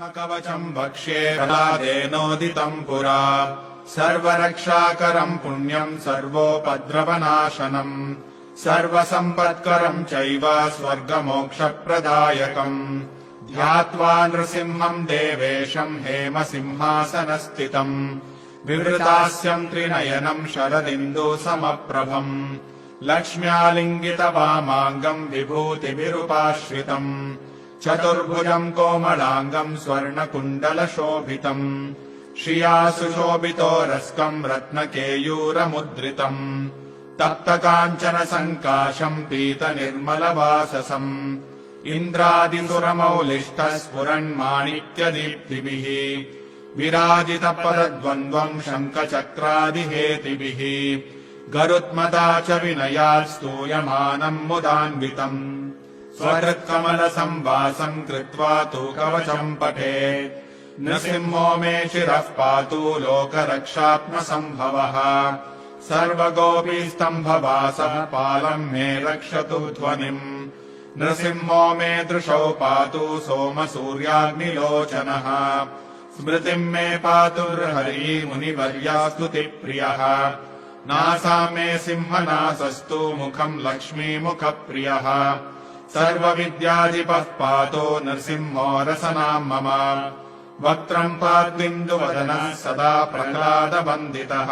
कवचम् वक्ष्ये प्रह्लादेनोदितम् पुरा सर्वरक्षाकरम् पुण्यम् सर्वोपद्रवनाशनम् सर्वसम्पत्करम् चैव स्वर्गमोक्षप्रदायकम् ध्यात्वा नृसिंहम् देवेशम् हेमसिंहासनस्थितम् विवृतास्यम् त्रिनयनम् शरदिन्दुसमप्रभम् लक्ष्म्यालिङ्गितवामाङ्गम् विभूतिभिरुपाश्रितम् चतुर्भुजम् कोमलाङ्गम् स्वर्णकुण्डलशोभितम् श्रिया सुशोभितो रस्कम् रत्नकेयूरमुद्रितम् तप्तकाञ्चनसङ्काशम् पीतनिर्मलवाससम् इन्द्रादिसुरमौलिष्ठः स्फुरन्माणिक्यदीप्तिभिः विराजितपदद्वन्द्वम् शङ्खचक्रादिहेतिभिः गरुत्मता च विनयात् स्तूयमानम् मुदान्वितम् स्वहृत्कमलसंवासम् कृत्वा तु कवचम् पठेत् नृसिंहो मे शिरः पातु लोकरक्षात्मसम्भवः सर्वगोपीस्तम्भवासः पालम् मे रक्षतु ध्वनिम् नृसिंहो मे दृशौ पातु सोमसूर्याग्निलोचनः स्मृतिम् मे पातुर्हरी मुनिवर्या स्तुतिप्रियः नासा मे सिंहनासस्तु मुखम् लक्ष्मीमुखप्रियः सर्वविद्याधिपः पातो नृसिंहो रसनाम् मम वक्त्रम् पाद्विन्दुवदनः सदा प्रह्लादवन्दितः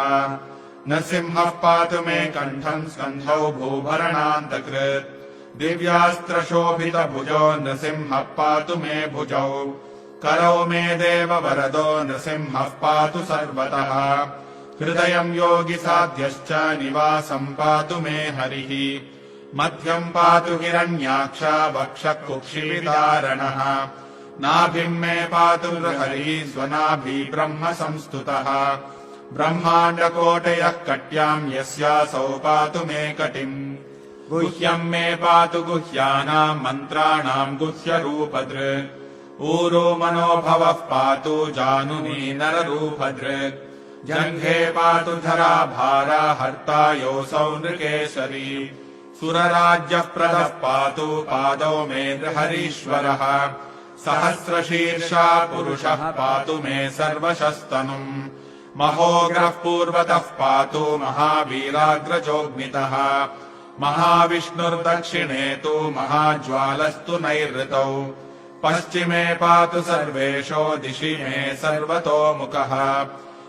नृसिंहः पातु मे कण्ठम् स्कन्धौ भूभरणान्तकृत् दिव्यास्त्रशोभितभुजो नृसिंहः पातु मे भुजौ करौ मे देववरदो नृसिंहः पातु सर्वतः हृदयम् योगिसाध्यश्च निवासम् पातु मे हरिः मध्यम् पातु हिरण्याक्ष वक्षः कुक्षिविदारणः नाभिम् मे पातु हरिः स्वनाभि ब्रह्म संस्तुतः ब्रह्माण्डकोटयः कट्याम् यस्यासौ पातु मे कटिम् गुह्यम् मे पातु गुह्यानाम् मन्त्राणाम् गुह्यरूपदृक् ऊरो मनोभवः पातु जानुनी नररूपदृक् जङ्घे पातु धराभारा हर्ता योऽसौ नृकेशरी सुरराज्यप्रदः पातु पादौ मे हरीश्वरः सहस्रशीर्षा पुरुषः पातु मे सर्वशस्तनुम् महोग्रः पूर्वतः पातु महावीराग्रजोऽग्नितः महाविष्णुर्दक्षिणे तु महाज्वालस्तु नैऋतौ पश्चिमे पातु सर्वेशो दिशि मे सर्वतोमुखः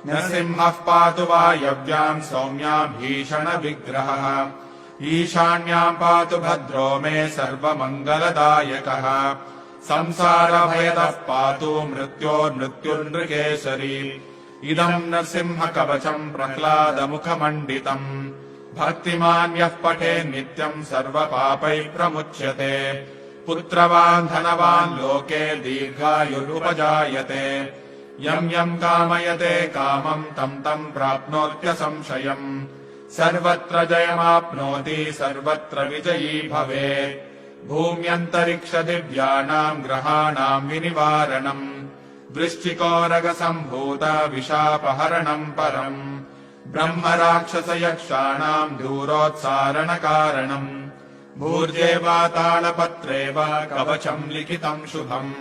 नृसिंहः पातु वायव्याम् सौम्या भीषणविग्रहः ईशान्याम् पातु भद्रो मे सर्वमङ्गलदायकः संसारभयतः पातु मृत्योर्मृत्युर्नृकेशरी इदम् नृसिंहकवचम् प्रह्लादमुखमण्डितम् भक्तिमान् यः पठेत् नित्यम् सर्वपापैः प्रमुच्यते पुत्रवान् धनवान् लोके दीर्घायुरुपजायते यम् यम् कामयते कामम् तम् तम् प्राप्नोत्यसंशयम् सर्वत्र जयमाप्नोति सर्वत्र विजयी भवेत् भूम्यन्तरिक्षदिव्यानाम् ग्रहाणाम् विनिवारणम् वृश्चिकोरगसम्भूत विशापहरणम् परम् ब्रह्मराक्षसयक्षाणाम् दूरोत्सारणकारणम् भूर्जे वा तालपत्रे वा कवचम् लिखितम् शुभम्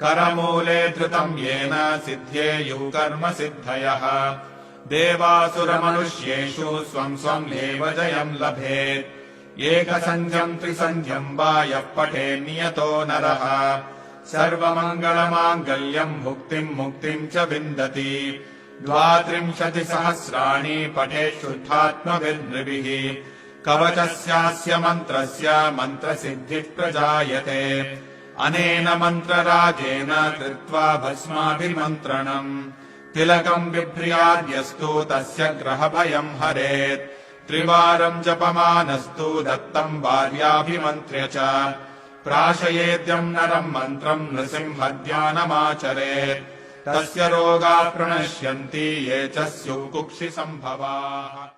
करमूले धृतम् येन सिद्ध्येयुः कर्म सिद्धयः देवासुरमनुष्येषु स्वम् स्वम् एव जयम् लभेत् एकसन्ध्यम् त्रिसन्ध्यम् वा यः पठेन्नियतो नरः सर्वमङ्गलमाङ्गल्यम् मुक्तिम् मुक्तिम् च विन्दति 32 सहस्राणि पठेत् शुद्धात्मभिर्नृभिः कवचस्यास्य मन्त्रस्य मन्त्रसिद्धिः प्रजायते अनेन मन्त्रराजेन कृत्वा भस्माभिमन्त्रणम् तिलकम् बिभ्र्याद्यस्तु तस्य ग्रहभयम् हरेत् त्रिवारम् जपमानस्तु दत्तम् भार्याभिमन्त्र्य च प्राशयेद्यम् नरम् मन्त्रम् नृसिंहध्यानमाचरेत् तस्य रोगाः प्रणश्यन्ति ये च स्युः कुक्षिसम्भवाः।